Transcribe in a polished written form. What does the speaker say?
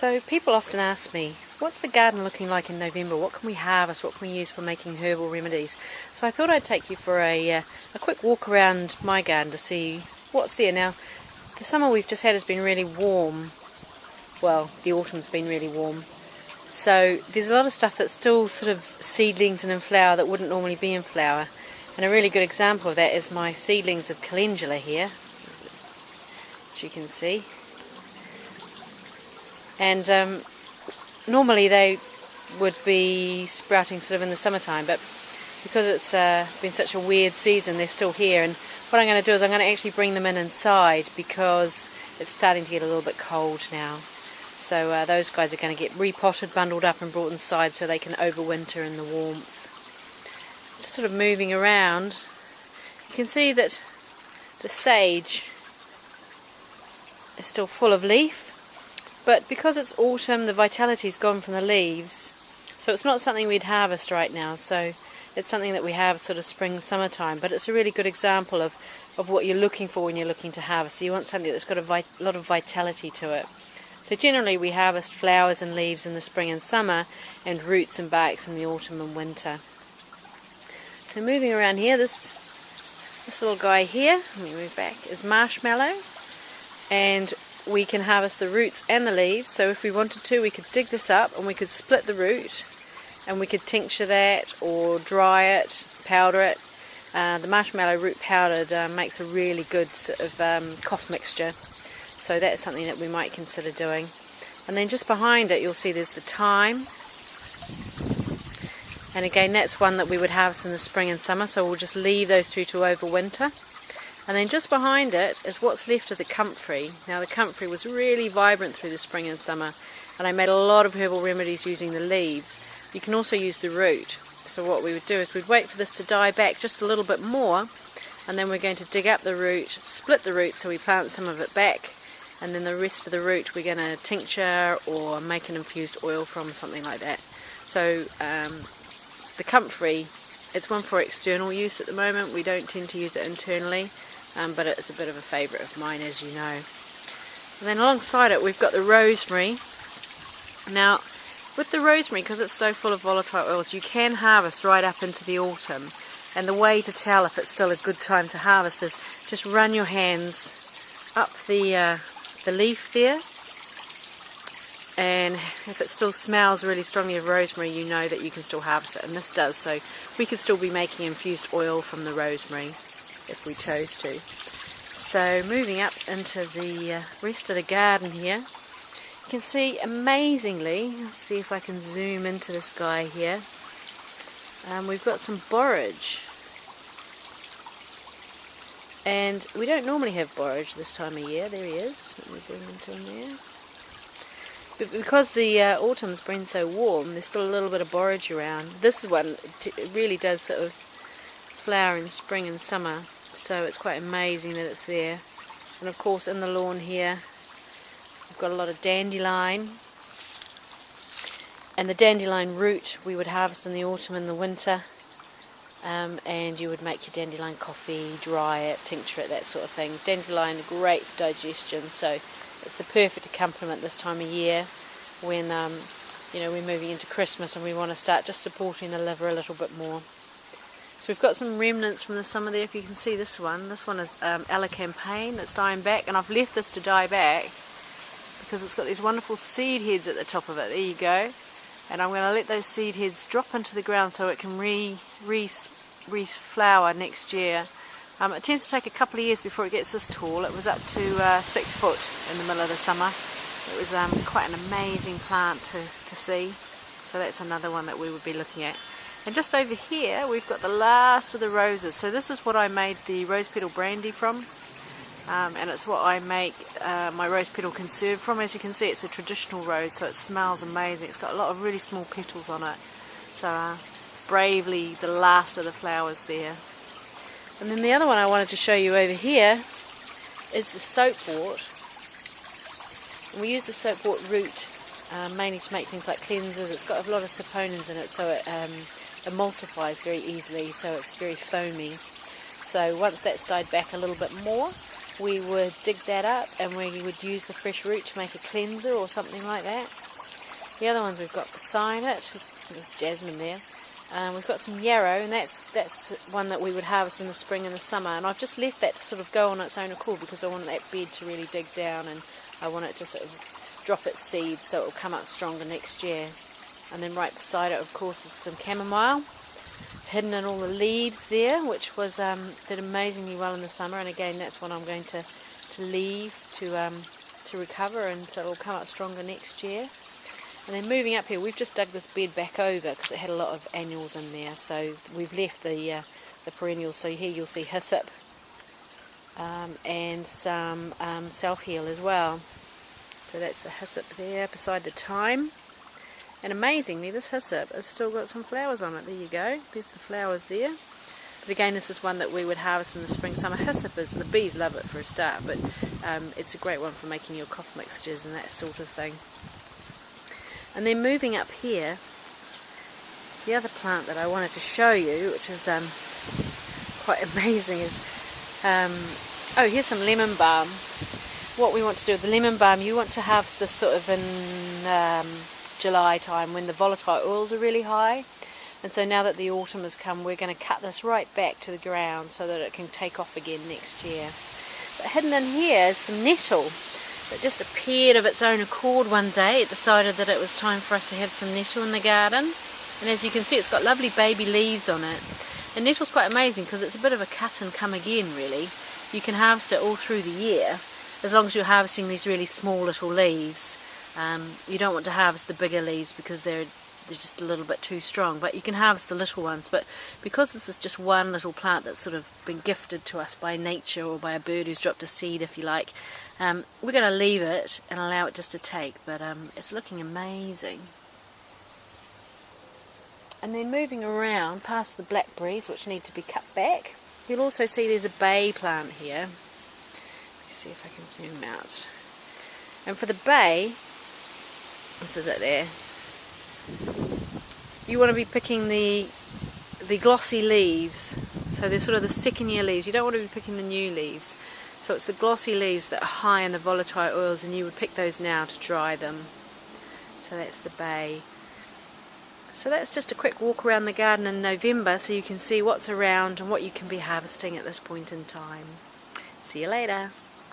So people often ask me, what's the garden looking like in November? What can we harvest? What can we use for making herbal remedies? So I thought I'd take you for a quick walk around my garden to see what's there. Now, the summer we've just had has been really warm. Well, the autumn's been really warm. So there's a lot of stuff that's still sort of seedlings and in flower that wouldn't normally be in flower. And a really good example of that is my seedlings of calendula here, as you can see. And normally they would be sprouting sort of in the summertime, but because it's been such a weird season, they're still here. And what I'm going to do is I'm going to actually bring them inside because it's starting to get a little bit cold now. So those guys are going to get repotted, bundled up and brought inside so they can overwinter in the warmth. Just sort of moving around, you can see that the sage is still full of leaf. But because it's autumn, the vitality's gone from the leaves, so it's not something we'd harvest right now. So it's something that we have sort of spring, summertime. But it's a really good example of what you're looking for when you're looking to harvest. So you want something that's got a lot of vitality to it. So generally we harvest flowers and leaves in the spring and summer, and roots and barks in the autumn and winter. So moving around here, this little guy here, let me move back, is marshmallow, and we can harvest the roots and the leaves. So if we wanted to, we could dig this up and we could split the root and we could tincture that or dry it, powder it. The marshmallow root powdered makes a really good sort of cough mixture, so that's something that we might consider doing. And then just behind it you'll see there's the thyme, and again that's one that we would harvest in the spring and summer, so we'll just leave those two to overwinter. And then just behind it is what's left of the comfrey. Now the comfrey was really vibrant through the spring and summer, and I made a lot of herbal remedies using the leaves. You can also use the root. So what we would do is we'd wait for this to die back just a little bit more, and then we're going to dig up the root, split the root so we plant some of it back, and then the rest of the root we're going to tincture or make an infused oil from, something like that. So the comfrey, it's one for external use at the moment. We don't tend to use it internally. But it's a bit of a favourite of mine, as you know. And then alongside it we've got the rosemary. Now with the rosemary, because it's so full of volatile oils, you can harvest right up into the autumn, and the way to tell if it's still a good time to harvest is just run your hands up the leaf there, and if it still smells really strongly of rosemary, you know that you can still harvest it, and this does. So we could still be making infused oil from the rosemary if we chose to. So moving up into the rest of the garden here, you can see amazingly, let's see if I can zoom into this guy here, we've got some borage, and we don't normally have borage this time of year. There he is, let me zoom into him there. But because the autumn's been so warm, there's still a little bit of borage around. This one really does sort of flower in spring and summer, so it's quite amazing that it's there. And of course in the lawn here we've got a lot of dandelion, and the dandelion root we would harvest in the autumn and the winter, and you would make your dandelion coffee, dry it, tincture it, that sort of thing. Dandelion are great for digestion, so it's the perfect accompaniment this time of year when we're moving into Christmas and we want to start just supporting the liver a little bit more. So we've got some remnants from the summer there. If you can see this one is Campaign that's dying back, and I've left this to die back because it's got these wonderful seed heads at the top of it. There you go. And I'm going to let those seed heads drop into the ground so it can re-flower next year. It tends to take a couple of years before it gets this tall. It was up to 6 foot in the middle of the summer. It was quite an amazing plant to see. So that's another one that we would be looking at. And just over here we've got the last of the roses. So this is what I made the rose petal brandy from, and it's what I make my rose petal conserve from. As you can see, it's a traditional rose, so it smells amazing. It's got a lot of really small petals on it. So bravely the last of the flowers there. And then the other one I wanted to show you over here is the soapwort. And we use the soapwort root mainly to make things like cleansers. It's got a lot of saponins in it, so it emulsifies very easily, so it's very foamy. So once that's died back a little bit more, we would dig that up and we would use the fresh root to make a cleanser or something like that. The other ones we've got beside it, there's jasmine there. We've got some yarrow, and that's one that we would harvest in the spring and the summer, and I've just left that to sort of go on its own accord because I want that bed to really dig down, and I want it to sort of drop its seeds so it will come up stronger next year. And then right beside it, of course, is some chamomile hidden in all the leaves there, which was did amazingly well in the summer, and again that's one I'm going to leave to recover, and so it will come up stronger next year. And then moving up here, we've just dug this bed back over because it had a lot of annuals in there, so we've left the perennials. So here you'll see hyssop and some self-heal as well. So that's the hyssop there beside the thyme. And amazingly, this hyssop has still got some flowers on it. There you go, there's the flowers there. But again, this is one that we would harvest in the spring, summer. Hyssop is, the bees love it for a start, but it's a great one for making your cough mixtures and that sort of thing. And then moving up here, the other plant that I wanted to show you, which is quite amazing, is oh, here's some lemon balm. What we want to do with the lemon balm, you want to harvest this sort of in July time when the volatile oils are really high. And so now that the autumn has come, we're going to cut this right back to the ground so that it can take off again next year. But hidden in here is some nettle. It just appeared of its own accord one day. It decided that it was time for us to have some nettle in the garden, and as you can see, it's got lovely baby leaves on it. And nettle's quite amazing because it's a bit of a cut and come again, really. You can harvest it all through the year as long as you're harvesting these really small little leaves. You don't want to harvest the bigger leaves because they're just a little bit too strong, but you can harvest the little ones. But because this is just one little plant that's sort of been gifted to us by nature or by a bird who's dropped a seed, if you like, we're going to leave it and allow it just to take, but it's looking amazing. And then moving around past the blackberries, which need to be cut back, you'll also see there's a bay plant here. Let's see if I can zoom out. And for the bay, this is it there, you want to be picking the glossy leaves, so they're sort of the second year leaves. You don't want to be picking the new leaves. So it's the glossy leaves that are high in the volatile oils, and you would pick those now to dry them. So that's the bay. So that's just a quick walk around the garden in November so you can see what's around and what you can be harvesting at this point in time. See you later.